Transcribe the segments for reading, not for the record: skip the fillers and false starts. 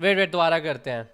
Wait दोबारा करते हैं।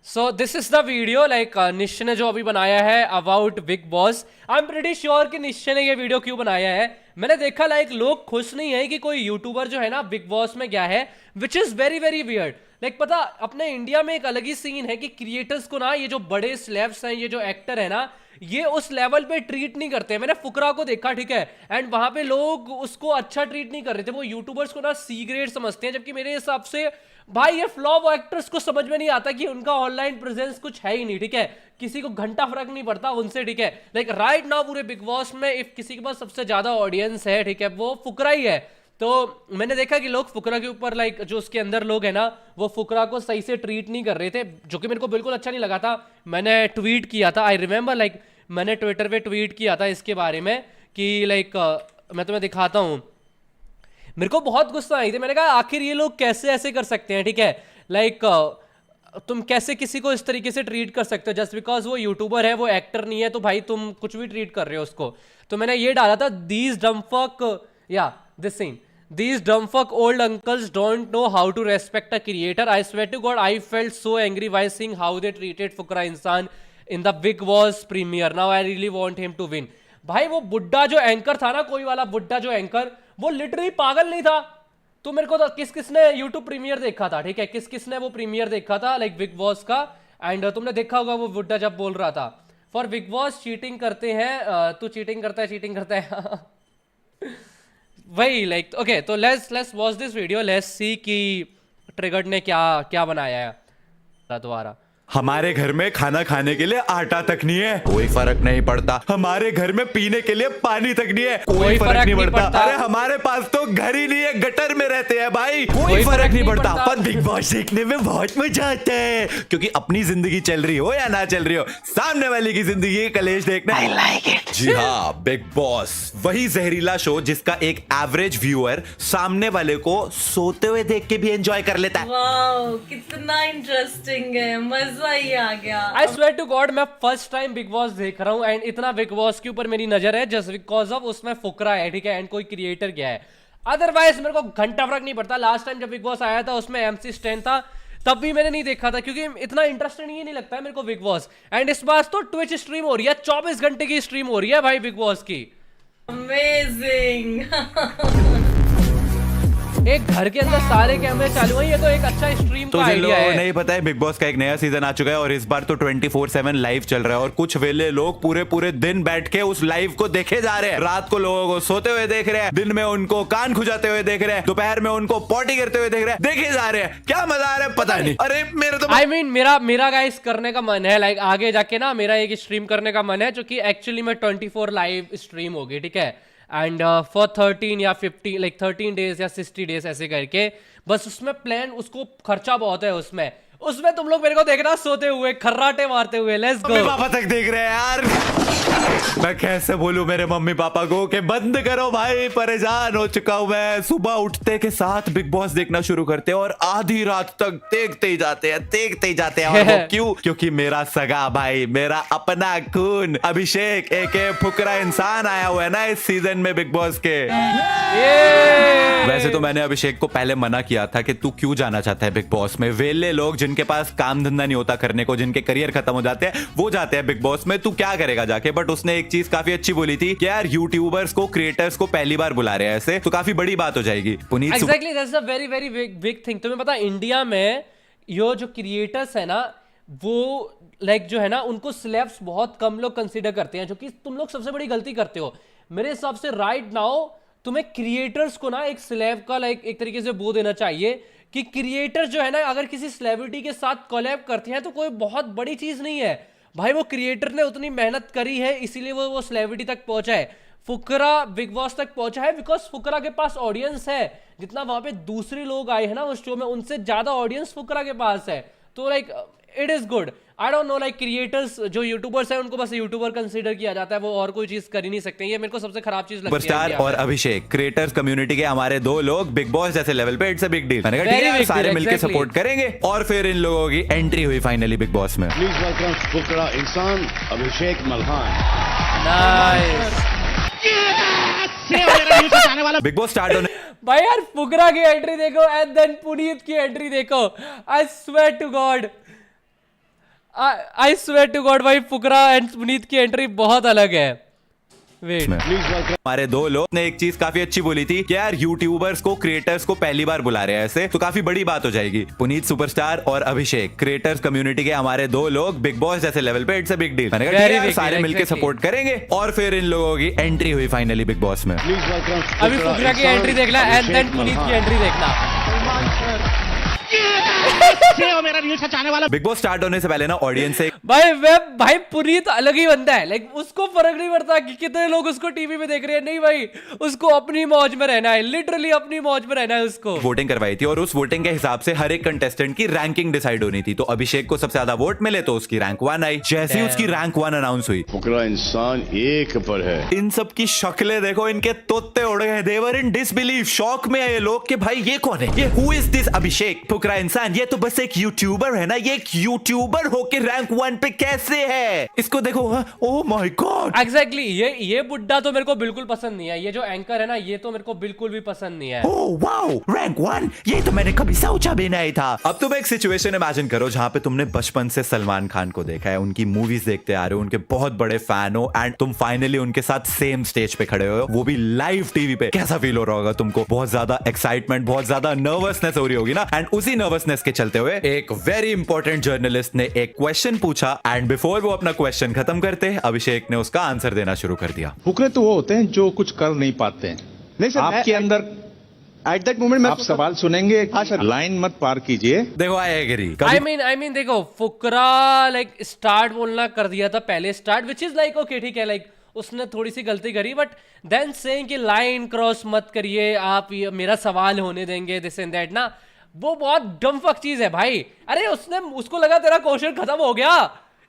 So this is the video like निश्चय ने जो अभी बनाया है about big boss. I am pretty sure कि निश्चय ने ये वीडियो क्यों बनाया है। मैंने देखा लाइक लोग खुश नहीं है कि कोई यूट्यूबर जो है ना बिग बॉस में गया है, which is very very weird. Like पता अपने इंडिया में एक अलग ही सीन है कि क्रिएटर्स को ना ये जो बड़े स्लैब्स हैं, ये जो एक्टर है ना, ये उस लेवल पे ट्रीट नहीं करते हैं। मैंने फुकरा को देखा, ठीक है, एंड वहां पे लोग उसको अच्छा ट्रीट नहीं कर रहे थे। वो यूट्यूबर्स को ना सी ग्रेड समझते हैं, जबकि मेरे हिसाब से भाई ये फ्लॉप एक्टर्स को समझ में नहीं आता कि उनका ऑनलाइन प्रेजेंस कुछ है ही नहीं, ठीक है, किसी को घंटा फर्क नहीं पड़ता उनसे, ठीक है। लाइक राइट नाउ पूरे बिग बॉस में इफ किसी के पास सबसे ज्यादा ऑडियंस है, ठीक है, वो फुकरा ही है। तो मैंने देखा कि लोग फुकरा के ऊपर लाइक जो उसके अंदर लोग हैं ना, वो फुकरा को सही से ट्रीट नहीं कर रहे थे, जो कि मेरे को बिल्कुल अच्छा नहीं लगा था। मैंने ट्वीट किया था, आई रिमेंबर लाइक मैंने ट्विटर पे ट्वीट किया था इसके बारे में कि लाइक मैं तुम्हें दिखाता हूँ। मेरे को बहुत गुस्सा आई थी। मैंने कहा आखिर ये लोग कैसे ऐसे कर सकते हैं, ठीक है, लाइक तुम कैसे किसी को इस तरीके से ट्रीट कर सकते हो जस्ट बिकॉज वो यूट्यूबर है, वो एक्टर नहीं है, तो भाई तुम कुछ भी ट्रीट कर रहे हो उसको। तो मैंने ये डाला था, दीज डम्फक या this scene, these dumbfuck old uncles don't know how to respect a creator. I swear to God, I felt so angry while seeing how they treated Fukra Insan in the Big Boss premiere. Now I really want him to win. भाई वो बुड्ढा जो anchor था ना, कोई वाला बुड्ढा जो एंकर, वो लिटरली पागल नहीं था। तो मेरे को तो किस किसने यूट्यूब प्रीमियर देखा था, ठीक है, किस किसने वो प्रीमियर देखा था लाइक बिग बॉस का, एंड तुमने देखा होगा वो बुड्ढा जब बोल रहा था फॉर बिग बॉस चीटिंग करते हैं, तू चीटिंग करता है वही लाइक ओके। तो let's watch this video, let's see कि ट्रिगर्ड ने क्या क्या बनाया है दोबारा। हमारे घर में खाना खाने के लिए आटा तक नहीं है, कोई फर्क नहीं पड़ता। हमारे घर में पीने के लिए पानी तक नहीं है, कोई फर्क नहीं पड़ता। अरे हमारे पास तो घर ही नहीं है, गटर में रहते हैं भाई, कोई फर्क नहीं पड़ता। पर बिग बॉस देखने में बहुत मजा आता है, क्योंकि अपनी जिंदगी चल रही हो या ना चल रही हो, सामने वाले की जिंदगी के कलेश देखना आई लाइक इट। जी हाँ, बिग बॉस वही जहरीला शो जिसका एक एवरेज व्यूअर सामने वाले को सोते हुए देख के भी एंजॉय कर लेता है। वाओ, कितना इंटरेस्टिंग है, मजा ही आ गया। I swear to God, मैं फर्स्ट टाइम बिग बॉस देख रहा हूँ एंड इतना बिग बॉस के ऊपर मेरी नजर है जस्ट बिकॉज ऑफ उसमें फुकरा है, ठीक है, एंड कोई क्रिएटर गया है। अदरवाइज मेरे को घंटा फर्क नहीं पड़ता। लास्ट टाइम जब बिग बॉस आया था उसमें MC स्टैन था, तब भी मैंने नहीं देखा था क्योंकि इतना इंटरेस्टिंग ही नहीं लगता है मेरे को बिग बॉस। एंड इस बार तो ट्विच स्ट्रीम हो रही है, 24 घंटे की स्ट्रीम हो रही है भाई बिग बॉस की। अमेजिंग एक घर के अंदर सारे कैमरे चालू हैं, ये तो एक अच्छा स्ट्रीम तो का जिन आइडिया लोगों को है। नहीं पता है, बिग बॉस का एक नया सीजन आ चुका है और इस बार तो 24/7 लाइव चल रहा है और कुछ वेले लोग पूरे पूरे दिन बैठ के उस लाइव को देखे जा रहे हैं। रात को लोगों को सोते हुए देख रहे हैं, दिन में उनको कान खुजाते हुए देख रहे हैं, दोपहर में उनको पॉटी करते हुए देख रहे हैं, देखे जा रहे हैं। क्या मजा आ रहा है पता नहीं। अरे मेरे तो आई मीन मेरा गाइस करने का मन है, लाइक आगे जाके ना मेरा एक स्ट्रीम करने का मन है, जो कि एक्चुअली में 24 लाइव स्ट्रीम होगी, ठीक है, एंड फॉर 13 या 15 लाइक 13 डेज या 60 डेज ऐसे करके। बस उसमें प्लान, उसको खर्चा बहुत है उसमें तुम लोग मेरे को देख रहा सोते हुए, खर्राटे मारते हुए। Let's go. मम्मी पापा तक देख रहे हैं यार। मैं कैसे बोलूं मेरे मम्मी पापा को कि बंद करो भाई, परेशान हो चुका हूं मैं। सुबह उठते के साथ बिग बॉस देखना शुरू करते हैं और आधी रात तक देखते ही जाते हैं और वो क्यों? क्योंकि मेरा सगा भाई, मेरा अपना खून अभिषेक एके फुकरा इंसान आया हुआ है ना इस सीजन में बिग बॉस के। वैसे तो मैंने अभिषेक को पहले मना किया था कि तू क्यों जाना चाहता है बिग बॉस में। वेले लोग जिनके पास काम धंधा नहीं होता करने को, जिनके करियर खत्म हो जाते हैं, वो जाते हैं बिग बॉस में, तू क्या करेगा जाके। बट उसने एक चीज काफी अच्छी बोली थी कि यार यूट्यूबर्स को, क्रिएटर्स को पहली बार बुला रहे हैं ऐसे, तो काफी बड़ी बात हो जाएगी। Puneet exactly, that's a very very big thing. तुम्हें पता इंडिया में यो जो क्रिएटर्स है ना, वो लाइक जो है ना, उनको स्लैब्स बहुत कम लोग कंसीडर करते हैं, जो कि तुम लोग सबसे बड़ी गलती करते हो मेरे हिसाब से। राइट नाउ तुम्हें क्रिएटर्स को ना एक स्लैब का लाइक एक तरीके से वो देना चाहिए कि क्रिएटर्स जो है ना, अगर किसी सेलिब्रिटी के साथ कोलैब करते हैं तो कोई बहुत बड़ी चीज नहीं है भाई। वो क्रिएटर ने उतनी मेहनत करी है, इसीलिए वो सेलिब्रिटी तक पहुंचा है। फुकरा बिग बॉस तक पहुंचा है बिकॉज फुकरा के पास ऑडियंस है। जितना वहां पे दूसरे लोग आए हैं ना उस शो में, उनसे ज्यादा ऑडियंस फुकरा के पास है। तो like it is good. I don't know like creators जो यूट्यूबर्स हैं उनको बस यूट्यूबर कंसीडर किया जाता है, वो और कोई चीज कर ही नहीं सकते। ये मेरे को सबसे खराब चीज लगती है। सुपरस्टार और अभिषेक क्रिएटर्स कम्युनिटी के हमारे दो लोग बिग बॉस जैसे लेवल पे, इट्स अ बिग डील। मैंने कहा ठीक है, सारे मिलकर सपोर्ट करेंगे। और फिर इन लोगों की एंट्री हुई फाइनली बिग बॉस में। Please welcome Fukra Insaan Abhishek Malhan. Nice. Bigg Boss start होने भाई यार फुकरा की एंट्री देखो एंड देन पुनीत की एंट्री देखो। I swear to God, I swear to God भाई फुकरा एंड पुनीत की एंट्री बहुत अलग है। Wait, Please welcome. हमारे दो लोग ने एक चीज काफी अच्छी बोली थी कि यार यूट्यूबर्स को क्रिएटर्स को पहली बार बुला रहे हैं ऐसे तो काफी बड़ी बात हो जाएगी। पुनीत सुपरस्टार और अभिषेक क्रिएटर्स कम्युनिटी के हमारे दो लोग बिग बॉस जैसे लेवल पे, इट्स अ बिग डील। मैंने कहा ठीक है यार, सारे मिलके सपोर्ट करेंगे और फिर इन लोगों की एंट्री हुई फाइनली बिग बॉस में। Please welcome. अभी फुकरा की एंट्री देखना एंड देन पुनीत की एंट्री देखना। बिग बॉस स्टार्ट होने से पहले ना ऑडियंस से भाई पुनीत अलग ही बंदा है, लाइक उसको फर्क नहीं पड़ता कि कितने लोग उसको टीवी पे देख रहे हैं, नहीं भाई उसको अपनी मौज में रहना है, लिटरली अपनी मौज में रहना है उसको। वोटिंग करवाई थी और उस वोटिंग के हिसाब से हर एक कंटेस्टेंट की रैंकिंग डिसाइड होनी थी। तो अभिषेक को सबसे ज्यादा वोट मिले तो उसकी रैंक 1 आई। जैसे ही उसकी रैंक 1 अनाउंस हुई, फुकरा इंसान एक पर है। इन सब की शक्लें देखो, इनके तोते उड़ गए। देवर इन डिसबिलीफ, शॉक में है ये लोग कि भाई ये कौन है, ये हु इज दिस अभिषेक फुकरा इंसान, ये तो बस एक यूट्यूबर है ना, ये एक यूट्यूबर होके रैंक 1 पे कैसे है, इसको देखो। ओह माय गॉड, एग्जैक्टली ये बुड्ढा तो मेरे को बिल्कुल पसंद नहीं है, ये जो एंकर है ना ये तो मेरे को बिल्कुल भी पसंद नहीं है। ओह वाओ, रैंक 1, ये तो मैंने कभी सोचा भी नहीं था। अब तुम एक सिचुएशन इमेजिन करो जहां पे तुमने बचपन से सलमान खान को देखा है, उनकी मूवीज देखते आ रहे हो, उनके बहुत बड़े फैन हो एंड तुम फाइनली उनके साथ सेम स्टेज पे खड़े हो, वो भी लाइव टीवी पे। कैसा फील हो रहा होगा तुमको? बहुत ज्यादा एक्साइटमेंट, बहुत ज्यादा नर्वसनेस हो रही होगी ना। एंड उसी नर्वसनेस के चलते हुए एक वेरी इंपॉर्टेंट जर्नलिस्ट ने एक क्वेश्चन पूछा एंड बिफोर वो अपना क्वेश्चन खत्म करते अभिषेक ने उसका आंसर देना शुरू कर दिया। फुकरे तो वो होते हैं जो कुछ कर नहीं पाते हैं। नहीं सर, आपके अंदर एट दैट मोमेंट मैं आप सवाल सुनेंगे। हाँ सर। लाइन मत पार कीजिए। देखो आई एग्री। आई मीन देखो फुकरा लाइक स्टार्ट बोलना कर दिया था पहले start, which is like okay ठीक है, लाइक उसने थोड़ी सी गलती करी, बट देन सेइंग कि लाइन क्रॉस मत करिए आप, मेरा सवाल होने देंगे, दिस एंड दैट ना, वो बहुत डम फक चीज है भाई। अरे उसको लगा तेरा क्वेश्चन खत्म हो गया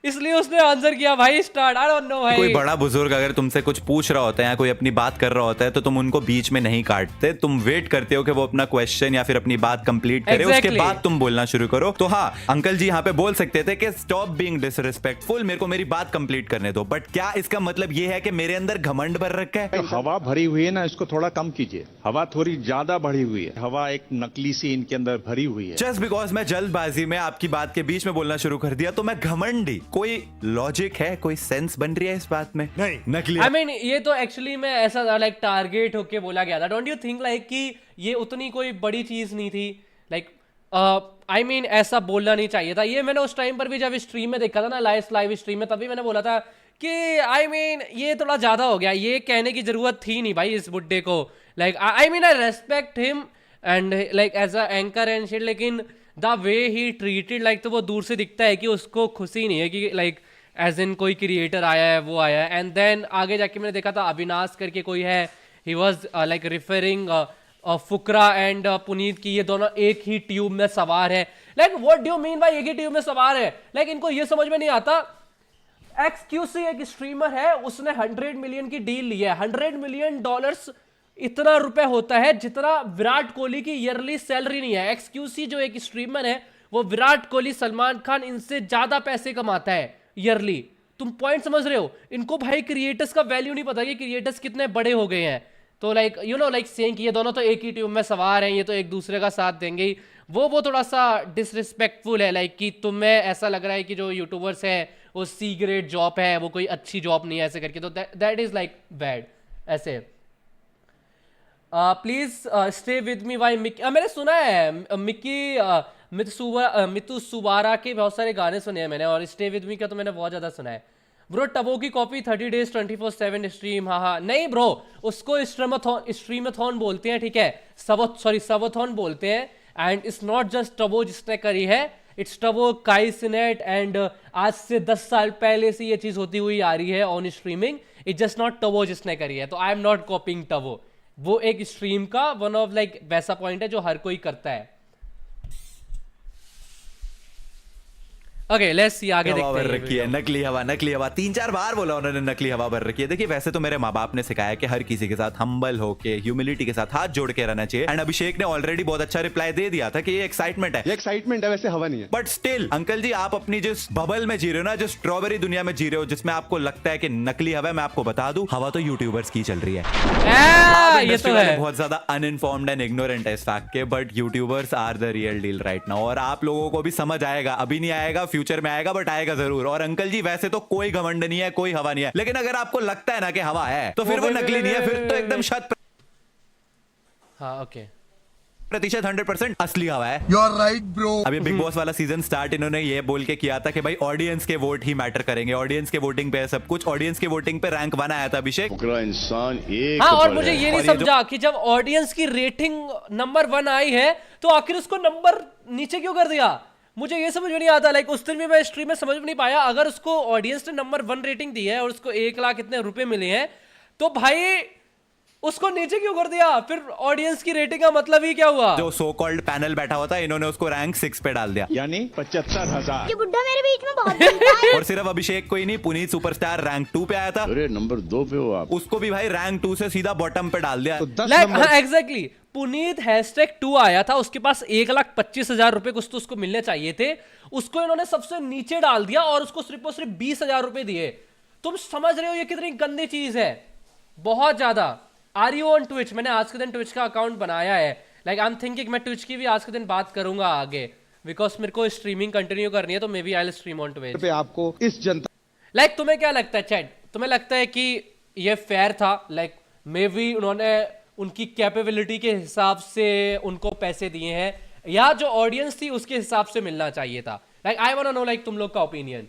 इसलिए उसने आंसर किया भाई स्टार्ट। आई डोंट नो भाई। कोई बड़ा बुजुर्ग अगर तुमसे कुछ पूछ रहा होता है या कोई अपनी बात कर रहा होता है तो तुम उनको बीच में नहीं काटते, तुम वेट करते हो कि वो अपना क्वेश्चन या फिर अपनी बात कंप्लीट करे, उसके बाद तुम बोलना शुरू करो। तो हाँ, अंकल जी यहाँ पे बोल सकते थे कि स्टॉप बीइंग डिसरिस्पेक्टफुल, मेरे को मेरी बात कंप्लीट करने दो, बट क्या इसका मतलब ये है कि मेरे अंदर घमंड भर रखा है? हवा भरी हुई है ना, इसको थोड़ा कम कीजिए। हवा थोड़ी ज्यादा भरी हुई है, हवा एक नकली सी इनके अंदर भरी हुई है। जस्ट बिकॉज मैं जल्दबाजी में आपकी बात के बीच में बोलना शुरू कर दिया तो मैं घमंडी? कोई लॉजिक है, कोई सेंस बन रही है इस बात में? नहीं, नकली। आई मीन ये तो एक्चुअली में ऐसा लाइक टारगेट होके बोला गया था। डोंट यू थिंक लाइक कि ये उतनी कोई बड़ी चीज नहीं थी? लाइक आई मीन ऐसा बोलना नहीं चाहिए था। ये मैंने उस टाइम पर भी जब स्ट्रीम में देखा था ना, लाइव स्ट्रीम में, तभी मैंने बोला था कि आई मीन ये थोड़ा ज्यादा हो गया, ये कहने की जरूरत थी नहीं भाई इस बुड्ढे को। Like I mean I respect him and like as a anchor and shit, लेकिन the way he treated like, तो वो दूर से दिखता है कि उसको खुशी नहीं है कि लाइक एज इन कोई क्रिएटर आया है, वो आया है। एंड देन आगे जाके मैंने देखा था अविनाश करके कोई है, he was like referring Fukra and Puneet की ये दोनों एक ही ट्यूब में सवार है। Like what do you mean भाई एक ही ट्यूब में सवार है? लाइक इनको ये समझ में नहीं आता। एक्सक्यूसी एक स्ट्रीमर है, उसने 100 मिलियन की डील ली है। $100 मिलियन इतना रुपए होता है जितना विराट कोहली की ईयरली सैलरी नहीं है। एक्सक्यूसी जो एक स्ट्रीमर है वो विराट कोहली, सलमान खान, इनसे ज्यादा पैसे कमाता है ईयरली। तुम पॉइंट समझ रहे हो? इनको भाई क्रिएटर्स का वैल्यू नहीं पता कि क्रिएटर्स कितने बड़े हो गए हैं। तो like you know like saying कि ये दोनों तो एक ही ट्यूब में सवार हैं, ये तो एक दूसरे का साथ देंगे ही, वो थोड़ा सा डिसरिस्पेक्टफुल है। लाइक कि तुम्हें ऐसा लग रहा है कि जो यूट्यूबर्स है वो सी ग्रेड जॉब है, वो कोई अच्छी जॉब नहीं है ऐसे करके, तो दैट इज लाइक बैड ऐसे। Please stay with me why Mickey, मैंने सुना है मिकी मितु सुबारा के बहुत सारे गाने सुने हैं मैंने, और स्टे विद मी का तो मैंने बहुत ज्यादा सुना है। ब्रो टबो की कॉपी 30 डेज 24/7 स्ट्रीम, हाँ नहीं ब्रो, उसको स्ट्रीमथॉन बोलते हैं, ठीक है, सबथॉन बोलते हैं। एंड इट्स नॉट जस्ट टबो जिसने करी है, इट्स टबो, काई सिनेट, एंड आज से 10 साल पहले से ये चीज होती हुई आ रही है on streaming. It just not टबो जिसने करी है, तो आई एम नॉट कॉपिंग टबो। वो एक स्ट्रीम का वन ऑफ लाइक वैसा पॉइंट है जो हर कोई करता है। ओके लेट्स सी आगे हवा देखते भर हैं रखी है, नकली हवा, नकली हवा, 3-4 बार बोला उन्होंने नकली हवा भर रखी है। देखिए वैसे तो मेरे माँ बाप ने सिखाया कि हर किसी के साथ हम्बल होके, ह्यूमिलिटी के साथ हाथ जोड़ के रहना चाहिए। एंड अभिषेक ने ऑलरेडी बहुत अच्छा रिप्लाई दे दिया था कि ये एक्साइटमेंट है, ये एक्साइटमेंट है, वैसे हवा नहीं है। बट स्टिल अंकल जी आप अपनी जिस बबल में जी रहे हो ना, जो स्ट्रॉबेरी दुनिया में जी रहे हो, जिसमें आपको लगता है कि नकली हवा है, मैं आपको बता दूं हवा तो यूट्यूबर्स की चल रही है। ये तो इंडस्ट्री वाले है। बहुत ज्यादा अनइन्फॉर्म्ड एंड इग्नोरेंट है इस फैक्ट के, but YouTubers are the real deal right now. और आप लोगों को भी समझ आएगा, अभी नहीं आएगा, फ्यूचर में आएगा, बट आएगा जरूर। और अंकल जी वैसे तो कोई घमंड नहीं है, कोई हवा नहीं है, लेकिन अगर आपको लगता है ना कि हवा है तो फिर वो नकली नहीं है, फिर तो एकदम हाँ ओके 100% असली हवा है। You're right, bro. अभी बिग बॉस वाला सीजन स्टार्ट इन्होंने ये बोल के किया था कि भाई ऑडियंस के वोट ही मैटर करेंगे, ऑडियंस के वोटिंग पे है सब कुछ। ऑडियंस के वोटिंग पे रैंक 1 आया था अभिषेक। फुकरा इंसान एक हाँ, और पर मुझे है। ये नहीं समझा कि जब ऑडियंस की रेटिंग नंबर 1 आई है तो आखिर उसको नंबर नीचे क्यों कर दिया? मुझे ये समझ में नहीं आता। लाइक उस दिन भी मैं स्ट्रीम में समझ में नहीं पाया, अगर उसको ऑडियंस ने नंबर 1 रेटिंग दी है और उसको 1 लाख इतने रुपए मिले हैं तो भाई उसको नीचे क्यों कर दिया? फिर ऑडियंस की रेटिंग का मतलब ही क्या हुआ? जो सो कॉल्ड पैनल बैठा हुआ था, इन्होंने उसको रैंक 6 पे डाल दिया, यानी 75,000। ये बुड्ढा मेरे बीच में बहुत बोलता है। और सिर्फ अभिषेक को ही नहीं, पुनीत सुपरस्टार रैंक 2 पे आया था, अरे नंबर 2 पे हो आप। उसको भी भाई रैंक 2 से सीधा बॉटम पे डाल दिया। तो 10 लाइक नंबर हाँ एग्जैक्टली पुनीत #2 आया था, उसके पास 1,25,000 रुपए कुछ तो उसको मिलने चाहिए थे, उसको इन्होंने सबसे नीचे डाल दिया और उसको सिर्फ और सिर्फ 20,000 रुपए दिए। तुम समझ रहे हो ये कितनी गंदी चीज है? बहुत ज्यादा। Are you on Twitch? मैंने आज के दिन ट्विच का अकाउंट बनाया है। लाइक आई एम थिंकिंग मैं ट्विच की भी आज के दिन बात करूंगा आगे, बिकॉज मेरे को स्ट्रीमिंग कंटिन्यू करनी है, तो maybe I will stream on Twitch. पे आपको इस जनता लाइक तुम्हें क्या लगता है चैट? तुम्हें लगता है कि ये फेयर था? लाइक मे बी उन्होंने उनकी कैपेबिलिटी के हिसाब से उनको पैसे दिए हैं, या जो ऑडियंस थी उसके हिसाब से मिलना चाहिए था? Like I want to know like तुम लोग का ओपिनियन।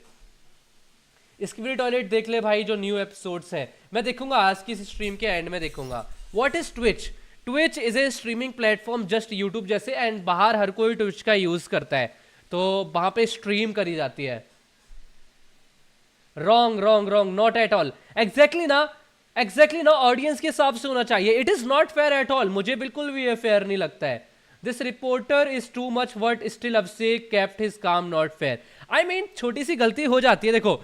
इसकी भी टॉयलेट देख ले भाई, जो न्यू एपिसोड्स हैं मैं देखूंगा आज की स्ट्रीम के एंड में देखूंगा। What is Twitch? Twitch is a streaming platform just YouTube जैसे, एंड बाहर हर कोई ट्विच का यूज करता है, तो वहां पे स्ट्रीम करी जाती है। Wrong wrong wrong, not at all. Exactly ना ऑडियंस के हिसाब से होना चाहिए। It is not fair at all, मुझे बिल्कुल भी ये फेयर नहीं लगता है। This reporter is too much weird still Abhishek kept his काम, नॉट फेयर। आई मीन छोटी सी गलती हो जाती है। देखो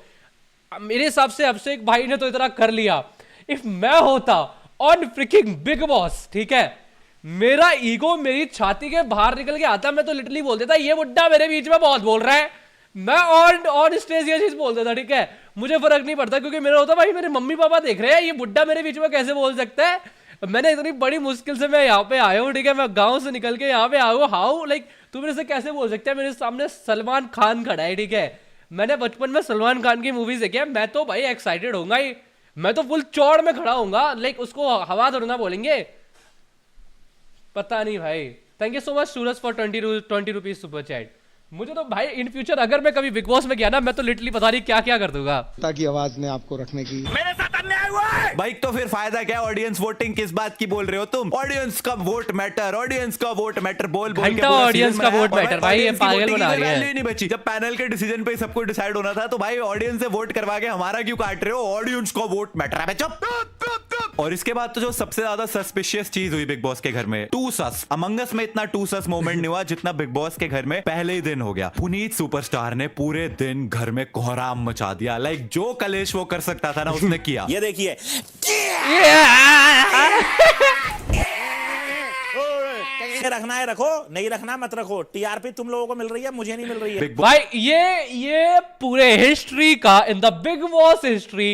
मेरे हिसाब से अभिषेक भाई ने तो इतना कर लिया। इफ मैं होता ऑन फ्रिकिंग बिग बॉस, ठीक है, मेरा ईगो मेरी छाती के बाहर निकल के आता, मैं तो लिटरली बोल देता ये बुड्ढा मेरे बीच में बहुत बोल रहा है। मैं ऑन स्टेज ये चीज बोल देता, ठीक है, मुझे फर्क नहीं पड़ता, क्योंकि मेरा होता भाई मेरे मम्मी पापा देख रहे हैं, ये बुड्ढा मेरे बीच में कैसे बोल सकता है। मैंने इतनी बड़ी मुश्किल से मैं यहाँ पे आया हूँ, ठीक है, मैं गाँव से निकल के यहाँ पे आया हूँ। हाउ लाइक तू मेरे से कैसे बोल सकता है? मेरे सामने सलमान खान खड़ा है, ठीक है, मैंने बचपन में सलमान खान की मूवीज देखी है, मैं तो भाई एक्साइटेड होऊंगा ही, मैं तो फुल चौड़ में खड़ा होऊंगा। लाइक उसको हवा थोड़ा ना बोलेंगे, पता नहीं भाई। Thank you so much Suraj for 20 rupees super chat. मुझे तो भाई इन फ्यूचर अगर मैं कभी बिग बॉस में गया ना, मैं तो लिटरली पता नहीं क्या क्या कर दूंगा। की आवाज ने आपको रखने की भाई तो फिर फायदा क्या? ऑडियंस वोटिंग किस बात की बोल रहे हो तुम? ऑडियंस का वोट मैटर, ऑडियंस का वोट मैटर बोल बोल के घंटा पूरा ऑडियंस सीजन का बनाया। वोट मैटर भाई, ये ऑडियंस की पागल वोटिंग की बना कोई रही है। वैल्यू ही नहीं बची। जब पैनल के डिसीजन पे सब कुछ डिसाइड होना था, तो भाई ऑडियंस से वोट करवा के हमारा क्यों काट रहे हो? ऑडियंस का वोट मैटर है। चुप। और इसके बाद तो जो सबसे ज्यादा सस्पिशियस चीज हुई बिग बॉस के घर में, टू सस। अमंग अस में इतना टू सस मोमेंट नहीं हुआ जितना बिग बॉस के घर में पहले ही दिन हो गया। पुनीत सुपरस्टार ने पूरे दिन घर में कोहराम मचा दिया। लाइक जो कलेश वो कर सकता था ना, उसने किया। ये देखिए रखना है रखो, नहीं रखना मत रखो। टीआरपी तुम लोगों को मिल रही है, मुझे नहीं मिल रही है। भाई ये पूरे हिस्ट्री का, in the big boss history,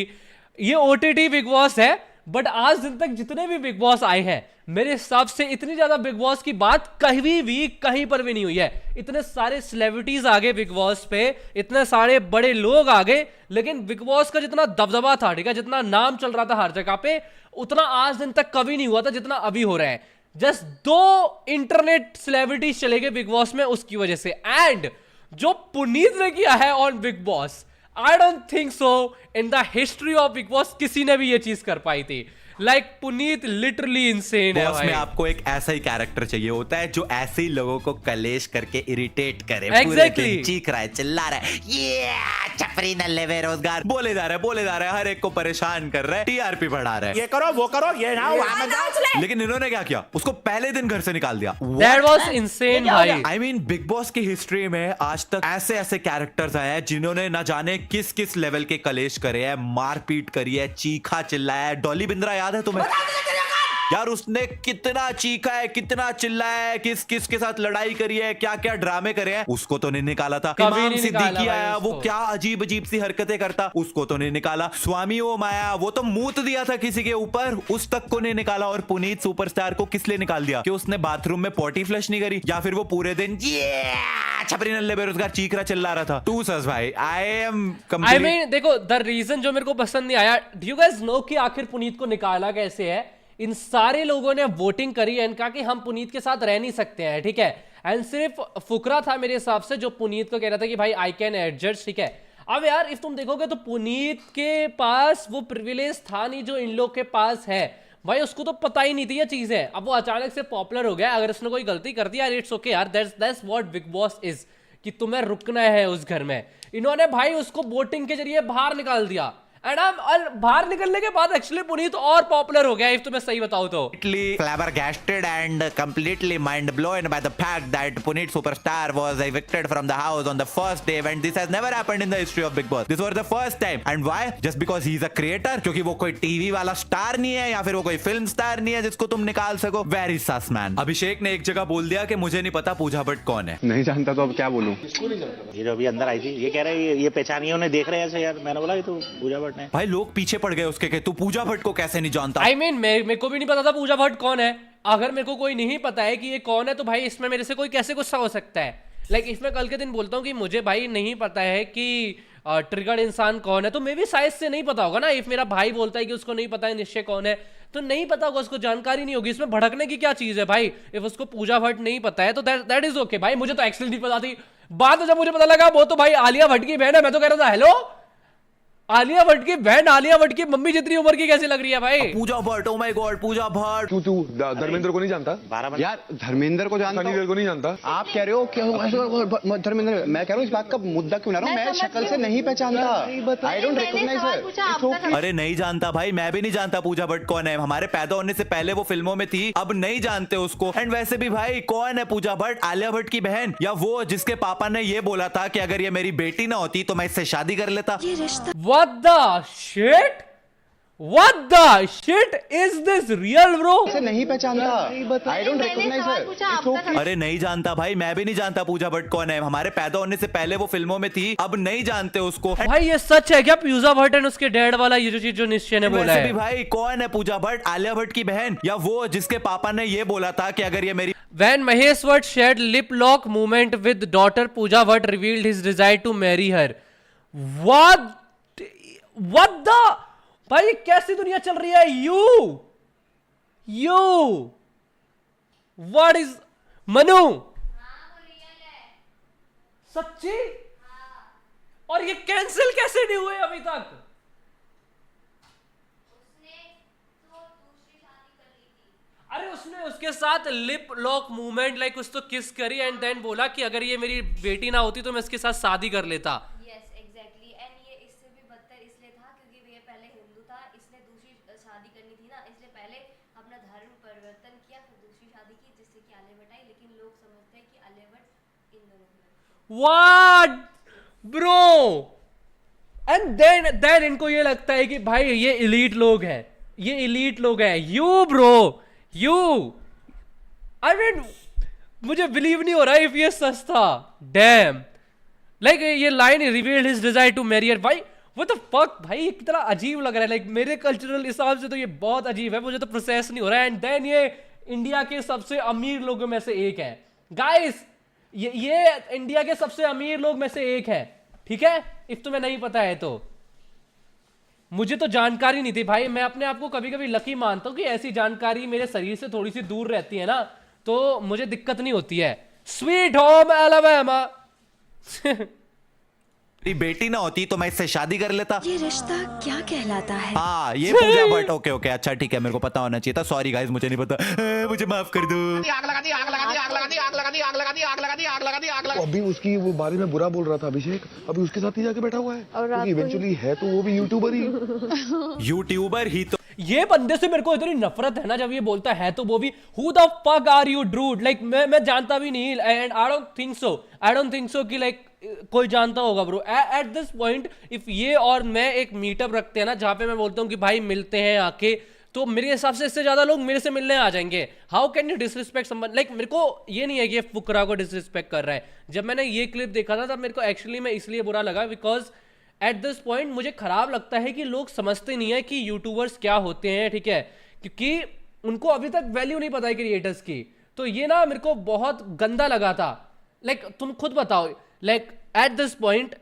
ये ओटीटी बिग बॉस है, बट आज दिन तक जितने भी बिग बॉस आए हैं, मेरे हिसाब से इतनी ज्यादा बिग बॉस की बात कहीं पर भी नहीं हुई है। इतने सारे सेलिब्रिटीज आ गए बिग बॉस पे, इतने सारे बड़े लोग आ गए, लेकिन बिग बॉस का जितना दबदबा था, ठीक है, जितना नाम चल रहा था हर जगह पे, उतना आज दिन तक कभी नहीं हुआ था जितना अभी हो रहा है। जस्ट 2 इंटरनेट सेलिब्रिटीज चले गए बिग बॉस में उसकी वजह से। एंड जो पुनीत ने किया है on big boss, I don't think so in the history of big boss किसी ने भी ये चीज कर पाई थी। लाइक पुनीत लिटरली इंसेन है बॉस भाई। में आपको एक ऐसा ही कैरेक्टर चाहिए होता है जो ऐसे ही लोगों को कलेश करके इरिटेट करे। Exactly. पूरे दिन चीख रहा है, चिल्ला रहा है, छपरी नल्ले बेरोजगार बोले जा रहे हैं, हर एक को परेशान कर रहे हैं, टीआरपी बढ़ा रहे हैं, ये करो वो करो, ये ना वहां मत जाओ। लेकिन इन्होंने क्या किया, उसको पहले दिन घर से निकाल दिया। That was insane भाई। आई मीन बिग बॉस की हिस्ट्री में आज तक ऐसे ऐसे कैरेक्टर्स आए हैं जिन्होंने ना जाने किस किस लेवल के कलेश करे हैं, मारपीट करी है, चीखा चिल्लाया है। डॉली बिंद्रा याद है तुम्हें यार, उसने कितना चीखा है, कितना चिल्लाया है, किस किस के साथ लड़ाई करी है, क्या क्या ड्रामे करे हैं, उसको तो नहीं निकाला था। कभी इमाम नहीं निकाला सिद्दीकी भाई आया, वो उसको। क्या अजीब अजीब सी हरकतें करता, उसको तो नहीं निकाला। स्वामी ओम आया, वो तो मूत दिया था किसी के ऊपर, उस तक को नहीं निकाला। और पुनीत सुपरस्टार को किस लिए निकाल दिया, कि उसने बाथरूम में पॉटी फ्लश नहीं करी, या फिर वो पूरे दिन छपरी नल्ले बेरोजगार चीख रहा चिल्ला रहा था। तू सस भाई, आई मीन देखो, द रीजन जो मेरे को पसंद नहीं आया, डू यू गाइस नो कि आखिर पुनीत को निकाला कैसे है? इन सारे लोगों ने वोटिंग करी एंड कहा कि हम पुनीत के साथ रह नहीं सकते हैं, ठीक है। एंड सिर्फ फुकरा था मेरे हिसाब से जो पुनीत को कह रहा था कि भाई आई कैन एडजस्ट, ठीक है। अब यार इफ तुम देखोगे तो पुनीत के पास वो प्रिविलेज था नहीं जो इन लोग के पास है भाई, उसको तो पता ही नहीं थी ये चीज है। अब वो अचानक से पॉपुलर हो गया, अगर उसने कोई गलती कर दी यार इट्स ओके यार, that's what big boss is, कि तुम्हें रुकना है उस घर में। इन्होंने भाई उसको वोटिंग के जरिए बाहर निकाल दिया एंड बाहर निकलने के बाद एक्चुअली पुनीत और पॉपुलर हो गया, इफ तुम्हें सही बताऊं तो। flabbergasted and completely mind blown by the fact that Puneet Superstar was evicted from the house on the first day, and this has never happened in the history of Big Boss. This was the first time. And why? Just because he's a creator? क्योंकि वो कोई TV वाला star नहीं है, या फिर वो कोई फिल्म स्टार नहीं है जिसको तुम निकाल सको। Very sus man. अभिषेक ने एक जगह बोल दिया कि मुझे नहीं पता पूजा भट्ट कौन है। नहीं जानता तो अब क्या बोलूं। ये जो अभी अंदर आई थी, ये कह रहे हैं ये पहचानिए, उन्हें देख रहे हैं ऐसे यार। मैंने बोला ये तो पूजा भट्ट है। भाई लोग पीछे पड़ गए उसके कि तू पूजा भट्ट को कैसे नहीं जानता। आई मीन मेरे को भी नहीं पता था पूजा भट्ट कौन है। अगर मेरे को कोई नहीं पता है कि ये कौन है तो भाई इसमें मेरे से कोई कैसे गुस्सा हो सकता है? लाइक इसमें कल के दिन बोलता हूँ कि मुझे भाई नहीं पता है कि ट्रिगर्ड इंसान कौन है, तो मे भी शायद से नहीं पता होगा ना। इफ मेरा भाई बोलता है कि उसको नहीं पता है निश्चय कौन है, तो नहीं पता होगा, उसको जानकारी नहीं होगी। इसमें भड़कने की क्या चीज है भाई? इफ उसको पूजा भट्ट नहीं पता है तो दैट इज ओके भाई। मुझे तो एक्चुअली नहीं पता थी, बाद में जब मुझे पता लगा वो तो भाई आलिया भट्ट की बहन है, मैं तो कह रहा था हेलो आलिया भट्ट की बहन, आलिया भट्ट की मम्मी जितनी उम्र की कैसी लग रही है भाई? Pooja Bhatt, oh my God Pooja Bhatt. तू धर्मेंद्र को नहीं जानता? 12 यार धर्मेंद्र को जानता, सनी देओल को नहीं जानता। आप कह रहे हो क्या धर्मेंद्र? मैं कह रहा हूँ इस बात का मुद्दा क्यों ना रहा हूँ, मैं शक्ल से नहीं पहचानता। I don't recognise. अरे नहीं जानता भाई, मैं भी नहीं जानता पूजा भट्ट कौन है। हमारे पैदा होने से पहले वो फिल्मों में थी, अब नहीं जानते उसको। एंड वैसे भी भाई कौन है पूजा भट्ट? आलिया भट्ट की बहन, या वो जिसके पापा ने ये बोला था कि अगर ये मेरी बेटी ना होती तो मैं इससे शादी कर लेता। What the shit? What the shit is this real bro? से नहीं पहचानता। I don't recognise. अरे नहीं जानता भाई, मैं भी नहीं जानता पूजा भट्ट कौन है। हमारे पैदा होने से पहले वो फिल्मों में थी, अब नहीं जानते उसको। भाई ये सच है क्या? पूजा भट्ट एंड उसके डैड वाला ये जो चीज जो निश्चय ने बोला वैसे है भी भाई कौन है पूजा भट्ट? आलिया भट्ट की बहन, या वो जिसके पापा ने ये बोला था कि अगर ये मेरी When Mahesh Bhatt shared lip lock moment with daughter Pooja Bhatt revealed his desire to marry her. What the? भाई कैसी दुनिया चल रही है? You What is Manu? सच्ची? और ये कैंसिल कैसे नहीं हुए अभी तक? अरे उसने उसके साथ लिप लॉक मूवमेंट लाइक कुछ तो किस करी एंड देन बोला कि अगर ये मेरी बेटी ना होती तो मैं इसके साथ शादी कर लेता। Yes exactly. एंड ये इससे भी बदतर इसलिए था क्योंकि ये पहले हिंदू था, इसने दूसरी शादी करनी थी ना, इसलिए पहले अपना धर्म परिवर्तन किया फिर दूसरी शादी की जिससे कि आलिया भट्ट आई। लेकिन लोग समझते हैं कि आलिया भट्ट इन दोनों की। What bro? एंड देन इनको ये लगता है कि भाई ये एलीट लोग हैं, ये एलीट लोग हैं। यू ब्रो आई मीन मुझे बिलीव नहीं हो रहा इफ ये सच था। डैम लाइक ये line revealed his desire to marry her, भाई व्हाट द फक भाई, ये कितना अजीब लग रहा है। लाइक मेरे कल्चरल हिसाब से तो ये बहुत अजीब है, मुझे तो प्रोसेस नहीं हो रहा है। एंड देन ये इंडिया के सबसे अमीर लोगों में से एक है गाइस, ये इंडिया के सबसे अमीर लोग में से एक है, ठीक है? इफ तुम्हें नहीं पता है तो मुझे तो जानकारी नहीं थी भाई। मैं अपने आप को कभी कभी लकी मानता हूं कि ऐसी जानकारी मेरे शरीर से थोड़ी सी दूर रहती है ना तो मुझे दिक्कत नहीं होती है। स्वीट होम एलाबामा मेरी बेटी ना होती तो मैं इससे शादी कर लेता। ये रिश्ता क्या कहलाता है? हाँ ये पूजा भट्ट। ओके ओके अच्छा ठीक है, मेरे को पता होना चाहिए था। सॉरी गाइस, मुझे नहीं पता, मुझे माफ कर दो। अभी उसकी वो बारे में बुरा बोल रहा था अभिषेक, अभी उसके साथ ही जाके बैठा हुआ है। इवेंचुअली है तो वो भी यूट्यूबर ही। यूट्यूबर ही तो। ये बंदे से मेरे को इतनी नफरत है ना जब ये बोलता है तो वो भी who the fuck are you ड्रूड। लाइक मैं जानता भी नहीं and I don't think so कि लाइक कोई जानता होगा bro. At this point if ये और मैं एक मीटअप रखते हैं ना जहां पे मैं बोलता हूँ कि भाई मिलते हैं आके, तो मेरे हिसाब से इससे ज्यादा लोग मेरे से मिलने आ जाएंगे। How can you disrespect someone? Like मेरे को ये नहीं है कि ये फुकरा को डिसरिस्पेक्ट कर रहा है। जब मैंने ये क्लिप देखा था तब मेरे को एक्चुअली में इसलिए बुरा लगा बिकॉज एट दिस पॉइंट मुझे खराब लगता है कि लोग समझते नहीं है कि यूट्यूबर्स क्या होते हैं, ठीक है, क्योंकि उनको अभी तक वैल्यू नहीं पता है क्रिएटर्स की। तो ये ना मेरे को बहुत गंदा लगा था। लाइक तुम खुद बताओ, लाइक एट दिस पॉइंट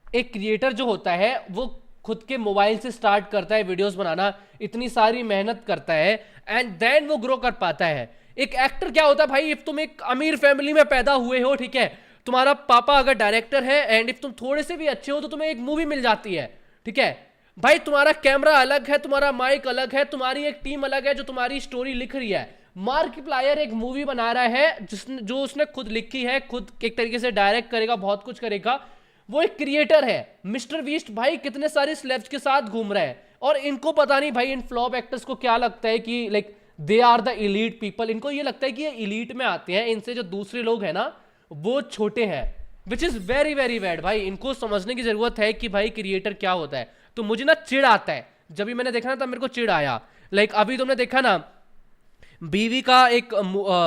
एक क्रिएटर जो होता है वो खुद के मोबाइल से स्टार्ट करता है वीडियोस बनाना, इतनी सारी मेहनत करता है एंड देन वो ग्रो कर पाता है। एक एक्टर क्या होता है भाई, इफ तुम एक अमीर फैमिली में पैदा हुए हो, ठीक है, तुम्हारा पापा अगर डायरेक्टर है एंड इफ तुम थोड़े से भी अच्छे हो तो तुम्हें एक मूवी मिल जाती है, ठीक है भाई, तुम्हारा कैमरा अलग है, तुम्हारा माइक अलग है, तुम्हारी एक टीम अलग है जो तुम्हारी स्टोरी लिख रही है। मार्किप्लायर एक मूवी बना रहा है जो उसने खुद लिखी है, खुद एक तरीके से डायरेक्ट करेगा, बहुत कुछ करेगा, वो एक क्रिएटर है। मिस्टर बीस्ट भाई कितने सारे स्लेब्स के साथ घूम रहा है और इनको पता नहीं भाई इन फ्लॉप एक्टर्स को क्या लगता है कि like they are the elite people. इनको ये लगता है कि ये इलीट में आते हैं, इनसे जो दूसरे लोग हैं ना वो छोटे हैं, which is very very bad. भाई इनको समझने की जरूरत है कि भाई क्रिएटर क्या होता है। तो मुझे ना चिढ़ आता है, जब भी मैंने देखा ना तब मेरे को चिढ़ आया। लाइक अभी तुमने देखा ना बीवी का एक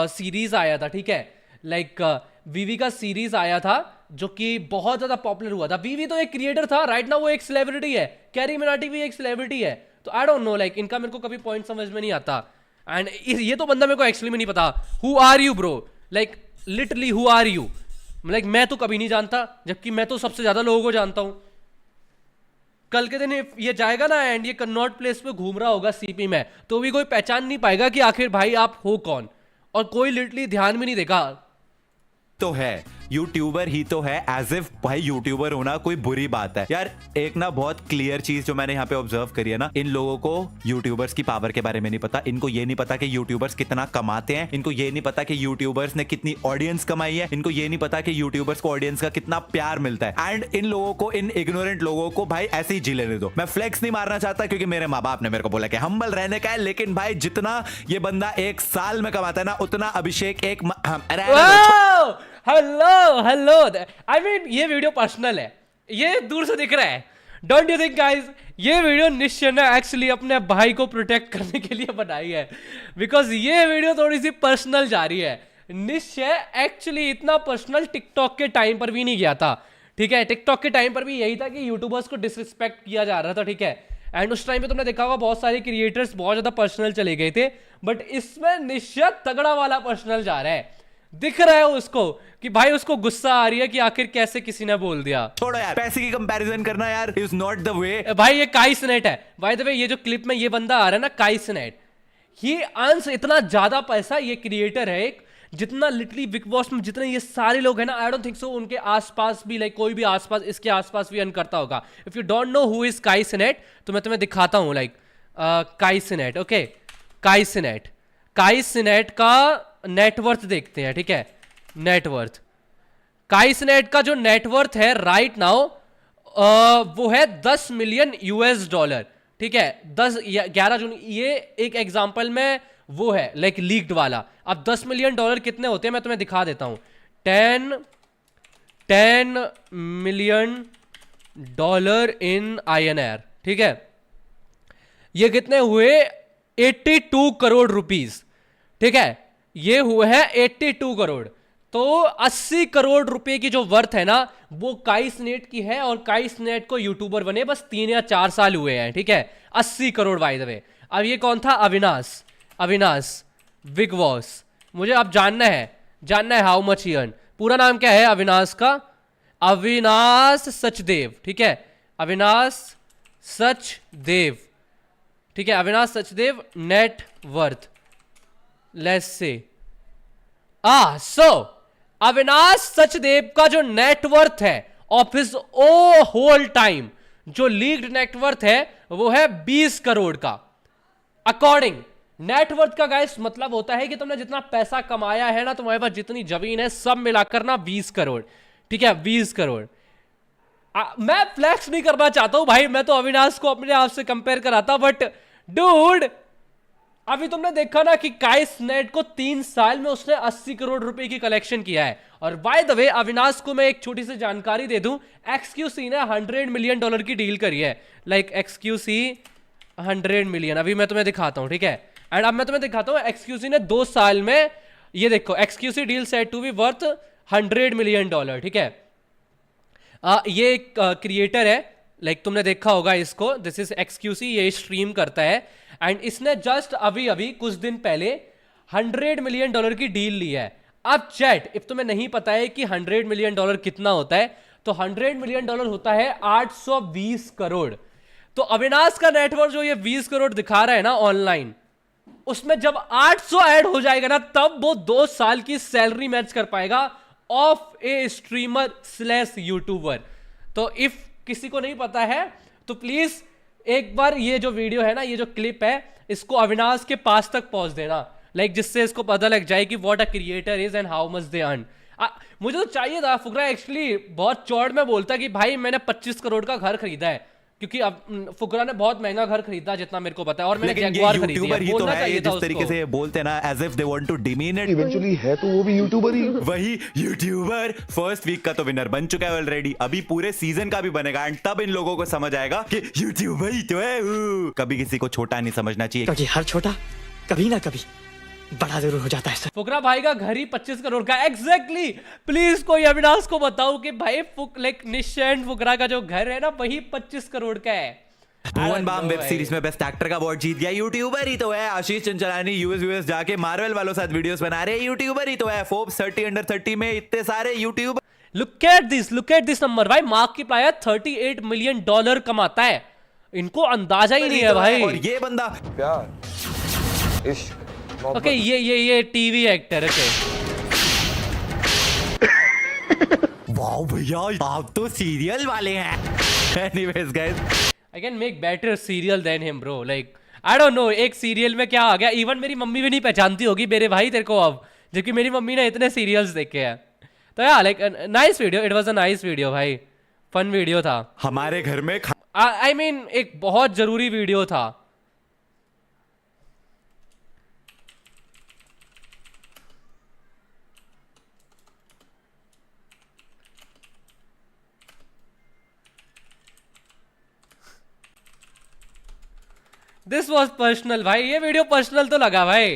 सीरीज आया था, ठीक है, लाइक बीवी का सीरीज आया था जो कि बहुत ज्यादा पॉपुलर हुआ था। बीवी तो एक क्रिएटर था, राइट ना वो एक सेलिब्रिटी है, कैरी मिनाटी भी एक सेलिब्रिटी है। तो आई डोंट नो, लाइक इनका मेरे को कभी पॉइंट समझ में नहीं आता। एंड ये तो बंदा मेरे को एक्चुअली में नहीं पता who are you bro, like literally who are you. Like मैं तो कभी नहीं जानता, जबकि मैं तो सबसे ज्यादा लोगों को जानता हूं। कल के दिन ये जाएगा ना एंड ये कन्नॉट प्लेस पे घूम रहा होगा सीपी में, तो भी कोई पहचान नहीं पाएगा कि आखिर भाई आप हो कौन, और कोई लिटरली ध्यान भी नहीं देगा। तो है यूट्यूबर ही तो है, एज इफ भाई यूट्यूबर होना कोई बुरी बात है यार। एक ना बहुत क्लियर चीज जो मैंने यहाँ पे ऑब्जर्व करी है ना, इन लोगों को यूट्यूबर्स की पावर के बारे में नहीं पता। इनको ये नहीं पता कि यूट्यूबर्स कितना कमाते हैं, इनको ये नहीं पता कि यूट्यूबर्स ने कितनी ऑडियंस कमाई है, इनको ये नहीं पता कि यूट्यूबर्स को ऑडियंस का कितना प्यार मिलता है। एंड इन लोगों को, इन इग्नोरेंट लोगों को भाई ऐसे ही जी लेने दो। मैं फ्लेक्स नहीं मारना चाहता क्योंकि मेरे माँ बाप ने मेरे को बोला कि हम्बल रहने का है, लेकिन भाई जितना ये बंदा एक साल में कमाता है ना उतना अभिषेक एक हेलो आई मीन ये वीडियो पर्सनल है, ये दूर से दिख रहा है। डोंट यू थिंक गाइस ये वीडियो निश्चय ने एक्चुअली अपने भाई को प्रोटेक्ट करने के लिए बनाई है, बिकॉज ये वीडियो थोड़ी सी पर्सनल जा रही है। निश्चय एक्चुअली इतना पर्सनल टिकटॉक के टाइम पर भी नहीं गया था, ठीक है, टिकटॉक के टाइम पर भी यही था कि यूट्यूबर्स को डिसरिस्पेक्ट किया जा रहा था, ठीक है, एंड उस टाइम पे तुमने देखा होगा बहुत सारे क्रिएटर्स बहुत ज्यादा पर्सनल चले गए थे, बट इसमें निश्चय तगड़ा वाला पर्सनल जा रहा है। दिख रहा है उसको कि भाई उसको गुस्सा आ रही है कि आखिर कैसे किसी ने बोल दिया। छोड़ो यार, पैसे की कंपैरिजन करना यार इज नॉट द वे। भाई ये काई सिनेट है, बाय द वे ये जो क्लिप में ये बंदा आ रहा है ना काई सिनेट, ये अर्न्स इतना ज्यादा पैसा, ये क्रिएटर है एक, जितना लिटरली बिग बॉस में जितने ये सारे लोग हैं ना, आई डोंट थिंक सो उनके आसपास भी, लाइक कोई भी आसपास इसके आसपास भी अर्न करता होगा। If you don't know who is काई सिनेट तो मैं तुम्हें दिखाता हूं, लाइक काई सिनेट, ओके, काई सिनेट का नेटवर्थ देखते हैं, ठीक है, नेटवर्थ। काई सिनेट का जो नेटवर्थ है राइट नाउ वो है 10 मिलियन $, ठीक है, 11 जून, ये एक एग्जांपल में वो है लाइक लीक्ड वाला। अब 10 मिलियन $, कितने होते हैं मैं तुम्हें दिखा देता हूं। 10 मिलियन $, इन INR, ठीक है, ये कितने हुए 82 करोड़ रुपीस, ठीक है, ये हुए हैं 82 करोड़। तो 80 करोड़ रुपए की जो वर्थ है ना वो काई सिनेट की है, और काई सिनेट को यूट्यूबर बने बस 3 या 4 साल हुए हैं, ठीक है, 80 करोड़ बाय द वे। अब ये कौन था, अविनाश बिग बॉस। मुझे अब जानना है हाउ मच ही अर्न। पूरा नाम क्या है अविनाश का, अविनाश सचदेव, ठीक है, अविनाश सचदेव, ठीक है, Avinash Sachdev net worth, let's say so Avinash Sachdev का जो नेटवर्थ है ऑफ हिज होल टाइम। जो लीक्ड नेटवर्थ है वो है 20 करोड़ का। अकॉर्डिंग नेटवर्थ का गाइस मतलब होता है कि तुमने जितना पैसा कमाया है ना, तुम्हारे पास जितनी जमीन है सब मिलाकर ना 20 करोड़, ठीक है 20 करोड़। मैं फ्लैक्स नहीं करना चाहता हूं भाई, मैं तो अविनाश को अपने आप से कंपेयर कराता, बट डूड अभी तुमने देखा ना कि काइस नेट को 3 साल में उसने 80 करोड़ रुपए की कलेक्शन किया है। और बाय द वे अविनाश को मैं एक छोटी सी जानकारी दे दूं, XQC ने $100 मिलियन की डील करी है। लाइक XQC 100 मिलियन, अभी मैं तुम्हें दिखाता हूं, ठीक है। एंड अब मैं तुम्हें दिखाता हूं XQC ने 2 साल में, ये देखो XQC deal set to be worth $100 million, ठीक है। ये एक क्रिएटर है, लाइक तुमने देखा होगा इसको, दिस इज XQC, ये स्ट्रीम करता है। एंड इसने जस्ट अभी अभी कुछ दिन पहले $100 मिलियन की डील ली है। अब चैट, इफ तुम्हें नहीं पता है कि $100 मिलियन कितना होता है, तो $100 मिलियन होता है 820 करोड़। तो अविनाश का नेटवर्क जो ये 20 करोड़ दिखा रहा है ना ऑनलाइन, उसमें जब 800 ऐड हो जाएगा ना, तब वो 2 साल की सैलरी मैच कर पाएगा of A streamer slash YouTuber. तो इफ किसी को नहीं पता है तो प्लीज एक बार ये जो वीडियो है ना, ये जो क्लिप है, इसको अविनाश के पास तक पहुंच देना, लाइक जिससे इसको पता लग जाए कि what a creator is and how much they earn. मुझे तो चाहिए था, फुकरा एक्चुअली बहुत चौड़ में बोलता कि भाई मैंने 25 करोड़ का घर खरीदा है, क्योंकि अब फुकरा ने बहुत महंगा घर खरीदा जितना मेरे को पता है, और मैंने जैगुआर खरीदी है। ही तो है, ये जिस तरीके से ये बोलते हैं ना, as if they want to demean it, eventually है तो वो भी यूट्यूबर ही। वही यूट्यूबर फर्स्ट वीक का तो विनर बन चुका है ऑलरेडी, अभी पूरे सीजन का भी बनेगा। एंड तब इन लोगों को समझ आएगा कि यूट्यूबर ही तो है। कभी किसी को छोटा नहीं समझना चाहिए, क्योंकि हर छोटा कभी ना कभी बड़ा जरूर हो जाता है सर। फुकरा भाई का घर ही 25 करोड़ का एग्जैक्टली। प्लीज कोई अविनाश को बताओ कि भाई लाइक निश्चय फुकरा का जो घर है ना, वही 25 करोड़ का है। भुवन बाम वेब सीरीज में बेस्ट एक्टर का अवार्ड जीत गया, यूट्यूबर ही तो है। आशीष चंचलानी यूएस जाके मार्वल वालों साथ वीडियोस बना रहे हैं, यूट्यूबर ही तो है। फोर्ब्स 30 अंडर 30 में इतने सारे YouTuber. Look at this number भाई, मार्किप्लायर $38 मिलियन कमाता है। इनको अंदाजा ही नहीं है भाई। और ये बंदा प्यार इश्क ओके ये टीवी एक्टर है। वाओ भैया, आप तो सीरियल वाले हैं। Anyways guys, I can make better serial than him bro, like I don't know, एक सीरियल में क्या आ गया, इवन मेरी मम्मी भी नहीं पहचानती होगी मेरे भाई तेरे को अब, जबकि मेरी मम्मी ने इतने सीरियल्स देखे हैं। तो यार like nice video, it was a nice video भाई, फन वीडियो था। हमारे घर में आई मीन एक बहुत जरूरी वीडियो था। दिस वॉज पर्सनल भाई, ये वीडियो पर्सनल तो लगा भाई।